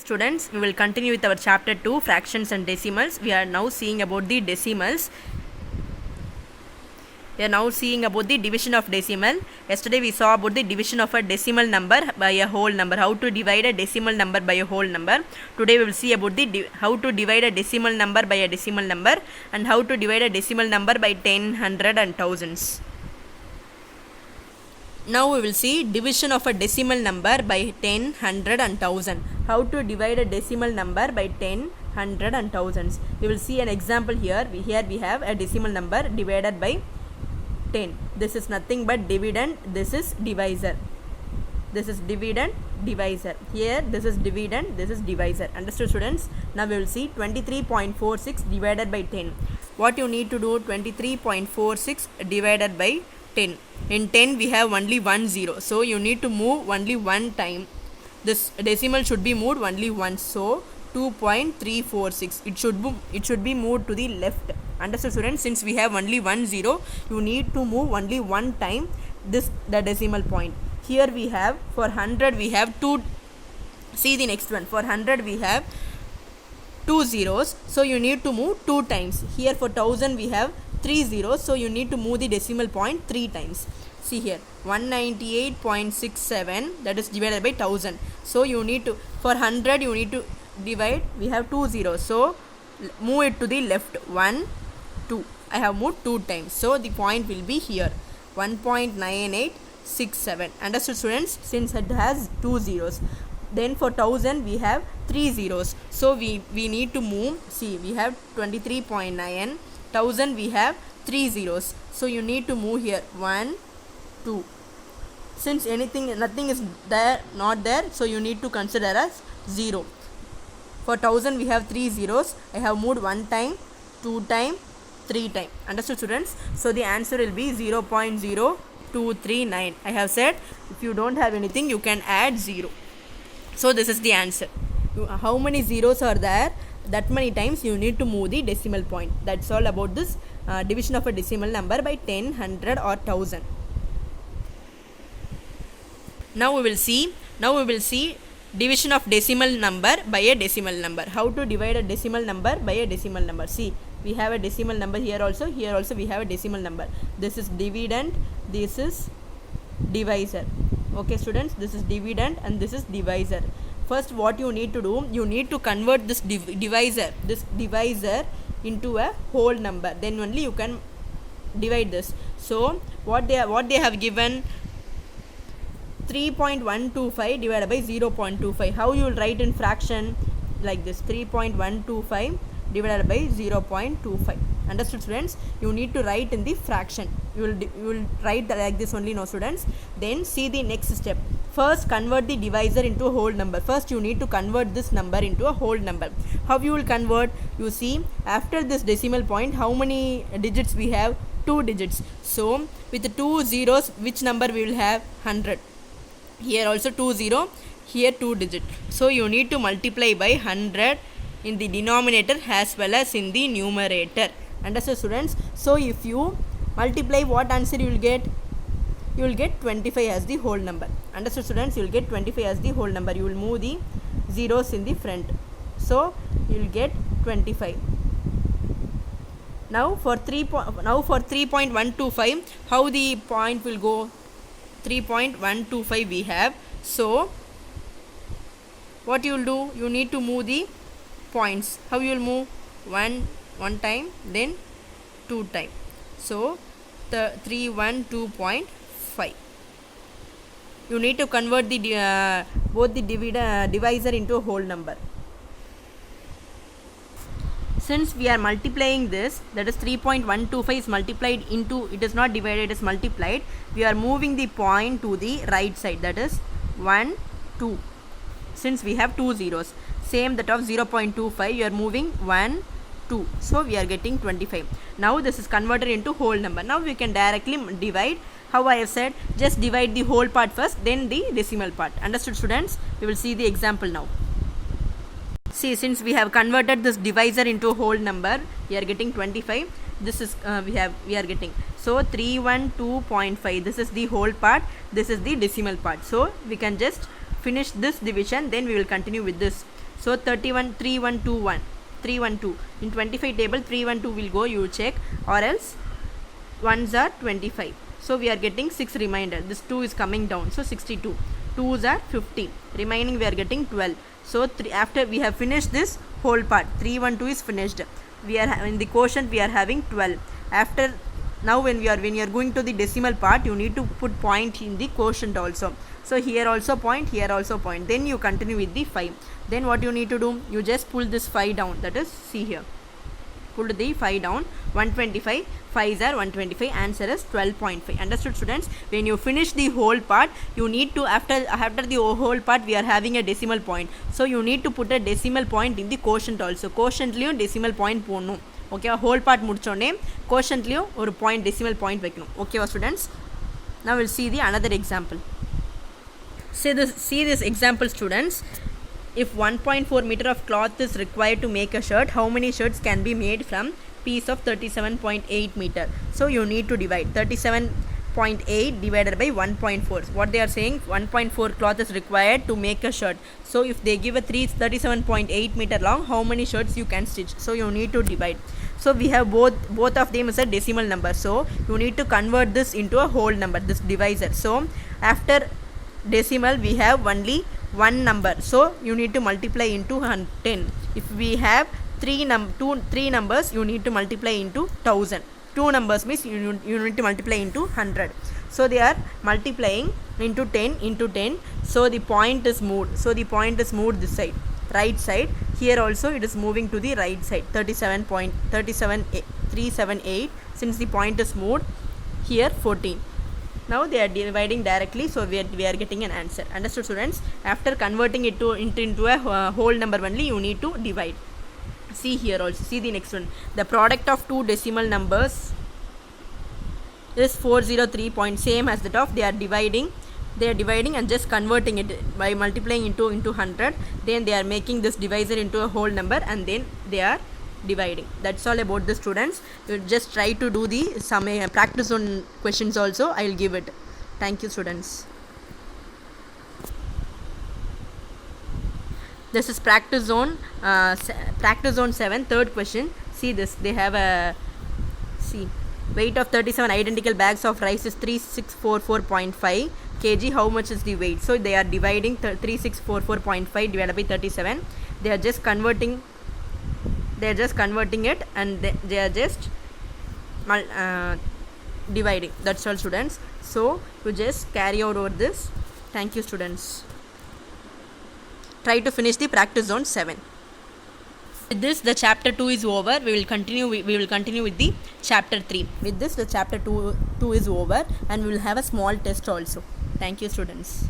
Students, we will continue with our chapter 2, fractions and decimals. We are now seeing about the decimals. We are now seeing about the division of decimal. Yesterday we saw about the division of a decimal number by a whole number, how to divide a decimal number by a whole number. Today we will see about the how to divide a decimal number by a decimal number and how to divide a decimal number by 10, 100 and thousands. Now we will see division of a decimal number by 10, 100 and 1000. How to divide a decimal number by 10, 100 and thousands. We will see an example here. Here we have a decimal number divided by 10. This is nothing but dividend. This is divisor. This is dividend, divisor. Here this is dividend, this is divisor. Understood, students? Now we will see 23.46 divided by 10. What you need to do? 23.46 divided by 10. In 10 we have only 1 0, so you need to move only one time. This decimal should be moved only once, so 2.346. It should be moved to the left. Understood, students? Since we have only 1 0, you need to move only one time the decimal point. Here we have for 100 we have 2. See the next one. For 100 we have 2 zeros, so you need to move 2 times. Here for 1000 we have 3 zeros, so you need to move the decimal point 3 times. See here 198.67, that is divided by 1000. So you need to, for 100 you need to divide, we have 2 zeros, so move it to the left. 1 2, I have moved 2 times, so the point will be here 1.9867. Understood, students? Since it has 2 zeros. Then for 1000 we have 3 zeros, so we need to move. See, we have 23.9. 1000 we have 3 zeros, so you need to move here 1 2. Since nothing is there, not there, so you need to consider as 0. For 1000 we have 3 zeros, I have moved 1 time, 2 time, 3 time. Understood, students? So the answer will be 0.0239. I have said if you don't have anything you can add 0. So this is the answer. How many zeros are there? That many times you need to move the decimal point. That's all about this division of a decimal number by 10, 100 or 1000. Now we will see division of decimal number by a decimal number. How to divide a decimal number by a decimal number. See, we have a decimal number here also we have a decimal number. This is dividend, this is divisor. Okay, students, this is dividend and this is divisor. First, what you need to do, you need to convert this divisor into a whole number. Then only you can divide this. So what they have given, 3.125 divided by 0.25. How you will write in fraction? Like this, 3.125 divided by 0.25. Understood, students? You need to write in the fraction. You will write like this only, no, students. Then see the next step. First, convert the divisor into a whole number. First, you need to convert this number into a whole number. How you will convert? You see, after this decimal point, how many digits we have? 2 digits. So, with the 2 zeros, which number we will have? 100. Here also 2 0. Here 2 digit. So, you need to multiply by 100 in the denominator as well as in the numerator. Understood, students? So, if you multiply, what answer you will get? You will get 25 as the whole number. Understood, students? You will get 25 as the whole number. You will move the zeros in the front. So, you will get 25. Now for 3.125, how the point will go? 3.125 we have. So, what you will do? You need to move the points. How you will move? One time, then 2 time. So, the 312.5. You need to convert the both the divisor into a whole number. Since we are multiplying this, that is 3.125 is multiplied into, it is not divided, it is multiplied. We are moving the point to the right side, that is 1 2. Since we have 2 zeros, same that of 0.25, you are moving 1 2, so we are getting 25. Now this is converted into whole number. Now we can directly divide. How I have said, just divide the whole part first, then the decimal part. Understood, students? We will see the example now. See, since we have converted this divisor into a whole number, we are getting 25. This is we are getting, so 312.5. This is the whole part, this is the decimal part. So we can just finish this division, then we will continue with this. So 31 3121 312 in 25 table 312 will go, you check, or else ones are 25. So we are getting 6 remainder. This 2 is coming down, so 62. 2s are 50. Remaining we are getting 12. So after we have finished this whole part, 312 is finished. We are in the quotient we are having 12. After now when you are going to the decimal part, you need to put point in the quotient also. So here also point, here also point. Then you continue with the 5. Then what you need to do? You just pull this 5 down. That is, see here. Pull the 5 down. 125. 5s are 125. Answer is 12.5. Understood, students? When you finish the whole part, you need to, after the whole part, we are having a decimal point. So you need to put a decimal point in the quotient also. Quotient liyo decimal point போடணும். Okay, whole part முடிச்சோனே quotient liyo ஒரு point, decimal point வைக்கணும். Okay, students? Now we'll see the another example. See this example, students. If 1.4 meter of cloth is required to make a shirt, how many shirts can be made from piece of 37.8 meter? So you need to divide 37.8 divided by 1.4. What they are saying, 1.4 cloth is required to make a shirt. So if they give a 37.8 meter long, how many shirts you can stitch? So you need to divide. So we have both of them is a decimal number. So you need to convert this into a whole number, this divisor. So after decimal we have only one number, so you need to multiply into 10. If we have three numbers, you need to multiply into 1000. Two numbers means you need to multiply into 100. So they are multiplying into 10 into 10. So the point is moved. So the point is moved this side, right side. Here also it is moving to the right side. 378. Since the point is moved, here 14. Now they are dividing directly, so we are getting an answer. Understood, students? After converting it into a whole number only, you need to divide. See here also. See the next one. The product of two decimal numbers is 403 point, same as that of they are dividing and just converting it by multiplying into 100. Then they are making this divisor into a whole number, and then they are dividing. That's all about the students. You just try to do the some practice on questions also. I will give it. Thank you, students. This is practice zone 7, third question. See this, they have a, see, weight of 37 identical bags of rice is 3644.5 kg. How much is the weight? So they are dividing 3644.5 divided by 37. They are just converting it, and they are just dividing. That's all, students. So you just carry out over this. Thank you, students. Try to finish the practice zone 7. With this, the chapter 2 is over. We will continue with the chapter 3. With this, the chapter 2 is over, and we will have a small test also. Thank you, students.